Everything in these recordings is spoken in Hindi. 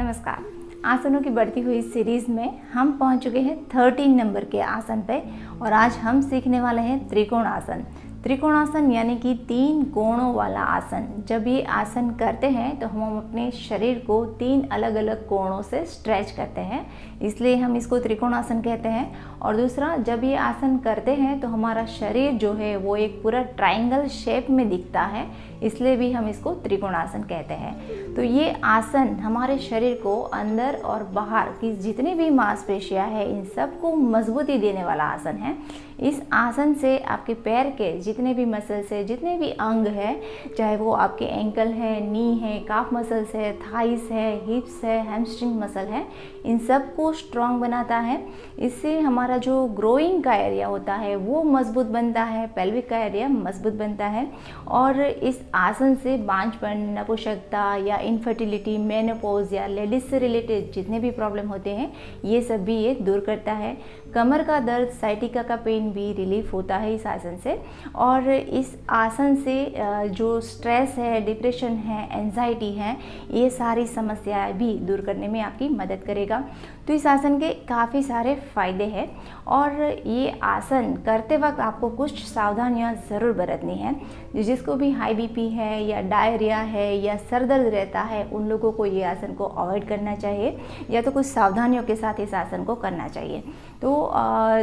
नमस्कार। आसनों की बढ़ती हुई सीरीज़ में हम पहुंच चुके हैं 13 नंबर के आसन पे और आज हम सीखने वाले हैं त्रिकोण आसन। त्रिकोण आसन यानी कि 3 कोणों वाला आसन। जब ये आसन करते हैं तो हम अपने शरीर को 3 अलग अलग कोणों से स्ट्रेच करते हैं, इसलिए हम इसको त्रिकोण आसन कहते हैं। और दूसरा, जब ये आसन करते हैं तो हमारा शरीर जो है वो एक पूरा ट्रायंगल शेप में दिखता है, इसलिए भी हम इसको त्रिकोण आसन कहते हैं। तो ये आसन हमारे शरीर को अंदर और बाहर की जितनी भी मांसपेशियां हैं इन सबको मजबूती देने वाला आसन है। इस आसन से आपके पैर के जितने भी मसल्स है, जितने भी अंग है, चाहे वो आपके एंकल है, नी है, काफ मसल्स है, थाइस है, हिप्स है, हैमस्ट्रिंग मसल है, इन सब को स्ट्रॉन्ग बनाता है। इससे हमारा जो ग्रोइंग का एरिया होता है वो मजबूत बनता है, पेल्विक का एरिया मजबूत बनता है। और इस आसन से बांझपन, नपुंसकता या इनफर्टिलिटी, मेनोपॉज या लेडीज से रिलेटेड जितने भी प्रॉब्लम होते हैं ये सब भी ये दूर करता है। कमर का दर्द, साइटिका का पेन भी रिलीफ होता है इस आसन से। और इस आसन से जो स्ट्रेस है, डिप्रेशन है, एंजाइटी है, ये सारी समस्याएं भी दूर करने में आपकी मदद करेगा। तो इस आसन के काफ़ी सारे फ़ायदे हैं और ये आसन करते वक्त आपको कुछ सावधानियां ज़रूर बरतनी है। जिसको भी हाई बीपी है या डायरिया है या सर दर्द रहता है उन लोगों को ये आसन को अवॉइड करना चाहिए या तो कुछ सावधानियों के साथ इस आसन को करना चाहिए। तो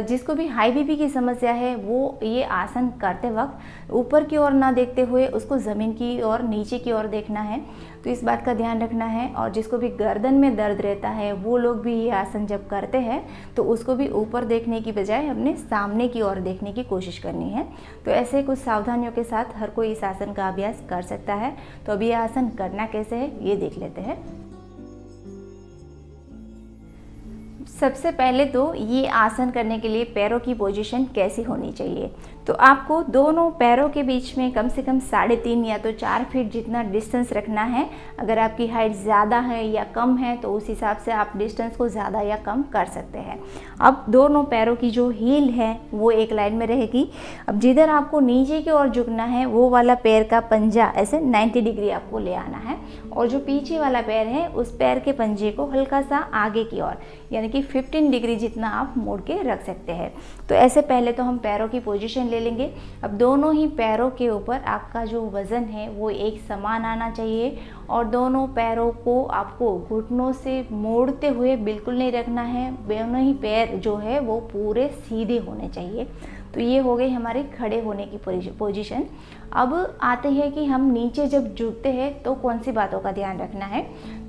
जिसको भी हाई बीपी की समस्या है वो ये आसन करते वक्त ऊपर की ओर ना देखते हुए उसको ज़मीन की ओर, नीचे की ओर देखना है, तो इस बात का ध्यान रखना है। और जिसको भी गर्दन में दर्द रहता है वो लोग भी ये आसन जब करते हैं तो उसको भी ऊपर देखने की बजाय अपने सामने की ओर देखने की कोशिश करनी है। तो ऐसे कुछ सावधानियों के साथ हर कोई इस आसन का अभ्यास कर सकता है। तो अभी ये आसन करना कैसे है ये देख लेते हैं। सबसे पहले तो ये आसन करने के लिए पैरों की पोजीशन कैसी होनी चाहिए, तो आपको दोनों पैरों के बीच में कम से कम 3.5 या तो 4 फीट जितना डिस्टेंस रखना है। अगर आपकी हाइट ज़्यादा है या कम है तो उस हिसाब से आप डिस्टेंस को ज़्यादा या कम कर सकते हैं। अब दोनों पैरों की जो हील है वो एक लाइन में रहेगी। अब जिधर आपको नीचे की ओर झुकना है वो वाला पैर का पंजा ऐसे 90 डिग्री आपको ले आना है और जो पीछे वाला पैर है उस पैर के पंजे को हल्का सा आगे की ओर यानी कि 15 डिग्री जितना आप मोड़ के रख सकते हैं। तो ऐसे पहले तो हम पैरों की पोजीशन ले लेंगे। अब दोनों ही पैरों के ऊपर आपका जो वज़न है वो एक समान आना चाहिए और दोनों पैरों को आपको घुटनों से मोड़ते हुए बिल्कुल नहीं रखना है। दोनों ही पैर जो है वो पूरे सीधे होने चाहिए। तो ये हो गई हमारे खड़े होने की पोजीशन। अब आते हैं कि हम नीचे जब झुकते हैं तो कौन सी बातों का ध्यान रखना है।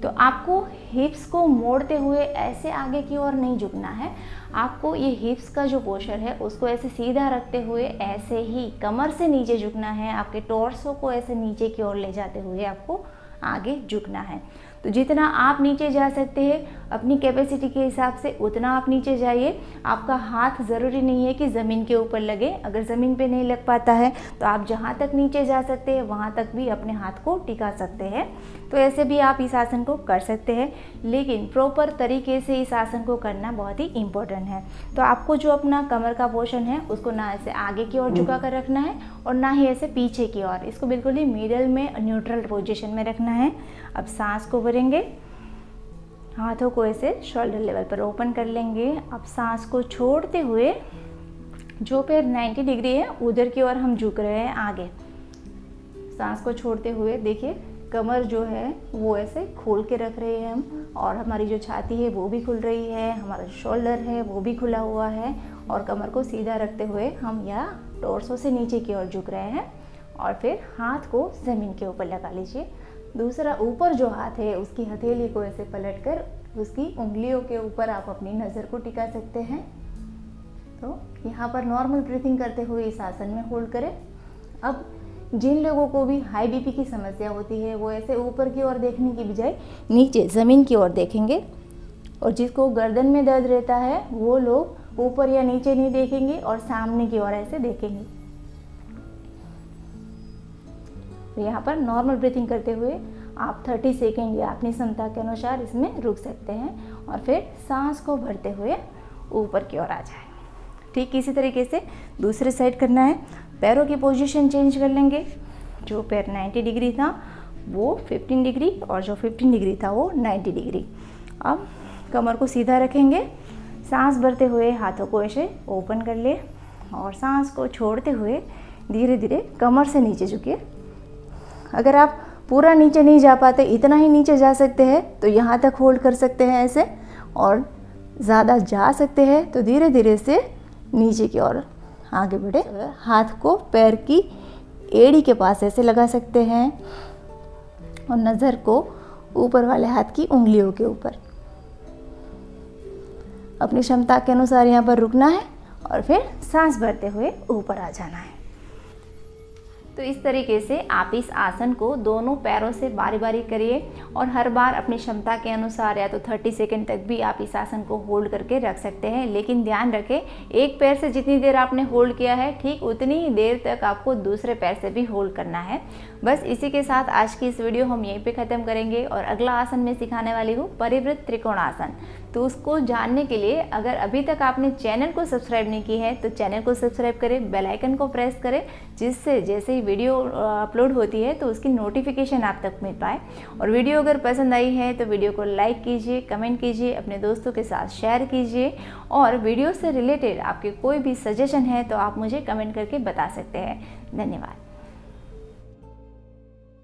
तो आपको हिप्स को मोड़ते हुए ऐसे आगे की ओर नहीं झुकना है। आपको ये हिप्स का जो पोस्चर है उसको ऐसे सीधा रखते हुए ऐसे ही कमर से नीचे झुकना है। आपके टॉर्सो को ऐसे नीचे की ओर ले जाते हुए आपको आगे झुकना है। तो जितना आप नीचे जा सकते हैं अपनी कैपेसिटी के हिसाब से उतना आप नीचे जाइए। आपका हाथ ज़रूरी नहीं है कि ज़मीन के ऊपर लगे। अगर ज़मीन पे नहीं लग पाता है तो आप जहाँ तक नीचे जा सकते हैं वहाँ तक भी अपने हाथ को टिका सकते हैं। तो ऐसे भी आप इस आसन को कर सकते हैं, लेकिन प्रॉपर तरीके से इस आसन को करना बहुत ही इम्पोर्टेंट है। तो आपको जो अपना कमर का पोर्शन है उसको ना ऐसे आगे की ओर झुका कर रखना है और ना ही ऐसे पीछे की ओर। इसको बिल्कुल ही मिडल में न्यूट्रल पोजीशन में रखना है। अब सांस को भरेंगे, हाथों को ऐसे शोल्डर लेवल पर ओपन कर लेंगे। अब सांस को छोड़ते हुए जो पैर 90 डिग्री है उधर की ओर हम झुक रहे हैं आगे। सांस को छोड़ते हुए देखिए कमर जो है वो ऐसे खोल के रख रहे हैं हम और हमारी जो छाती है वो भी खुल रही है, हमारा शोल्डर है वो भी खुला हुआ है और कमर को सीधा रखते हुए हम यहाँ टॉर्सो से नीचे की ओर झुक रहे हैं। और फिर हाथ को ज़मीन के ऊपर लगा लीजिए। दूसरा ऊपर जो हाथ है उसकी हथेली को ऐसे पलटकर उसकी उंगलियों के ऊपर आप अपनी नज़र को टिका सकते हैं। तो यहाँ पर नॉर्मल ब्रीथिंग करते हुए इस आसन में होल्ड करें। अब जिन लोगों को भी हाई बीपी की समस्या होती है वो ऐसे ऊपर की ओर देखने की बजाय नीचे ज़मीन की ओर देखेंगे और जिसको गर्दन में दर्द रहता है वो लोग ऊपर या नीचे नहीं देखेंगे और सामने की ओर ऐसे देखेंगे। तो यहाँ पर नॉर्मल ब्रीथिंग करते हुए आप 30 सेकेंड या अपनी क्षमता के अनुसार इसमें रुक सकते हैं और फिर सांस को भरते हुए ऊपर की ओर आ जाए। ठीक इसी तरीके से दूसरे साइड करना है। पैरों की पोजीशन चेंज कर लेंगे। जो पैर 90 डिग्री था वो 15 डिग्री और जो 15 डिग्री था वो 90 डिग्री। अब कमर को सीधा रखेंगे, सांस भरते हुए हाथों को ऐसे ओपन कर ले और सांस को छोड़ते हुए धीरे धीरे कमर से नीचे झुकिए। अगर आप पूरा नीचे नहीं जा पाते, इतना ही नीचे जा सकते हैं तो यहाँ तक होल्ड कर सकते हैं ऐसे, और ज़्यादा जा सकते हैं तो धीरे धीरे से नीचे की ओर आगे बढ़े। हाथ को पैर की एड़ी के पास ऐसे लगा सकते हैं और नज़र को ऊपर वाले हाथ की उंगलियों के ऊपर। अपनी क्षमता के अनुसार यहाँ पर रुकना है और फिर सांस भरते हुए ऊपर आ जाना है। तो इस तरीके से आप इस आसन को दोनों पैरों से बारी बारी करिए और हर बार अपनी क्षमता के अनुसार या तो 30 सेकंड तक भी आप इस आसन को होल्ड करके रख सकते हैं। लेकिन ध्यान रखें, एक पैर से जितनी देर आपने होल्ड किया है ठीक उतनी ही देर तक आपको दूसरे पैर से भी होल्ड करना है। बस इसी के साथ आज की इस वीडियो हम यहीं पे ख़त्म करेंगे और अगला आसन मैं सिखाने वाली हूँ परिवृत्त त्रिकोणासन। तो उसको जानने के लिए अगर अभी तक आपने चैनल को सब्सक्राइब नहीं की है तो चैनल को सब्सक्राइब करें, बेल आइकन को प्रेस करें, जिससे जैसे ही वीडियो अपलोड होती है तो उसकी नोटिफिकेशन आप तक मिल पाए। और वीडियो अगर पसंद आई है तो वीडियो को लाइक कीजिए, कमेंट कीजिए, अपने दोस्तों के साथ शेयर कीजिए और वीडियो से रिलेटेड आपके कोई भी सजेशन है तो आप मुझे कमेंट करके बता सकते हैं। धन्यवाद।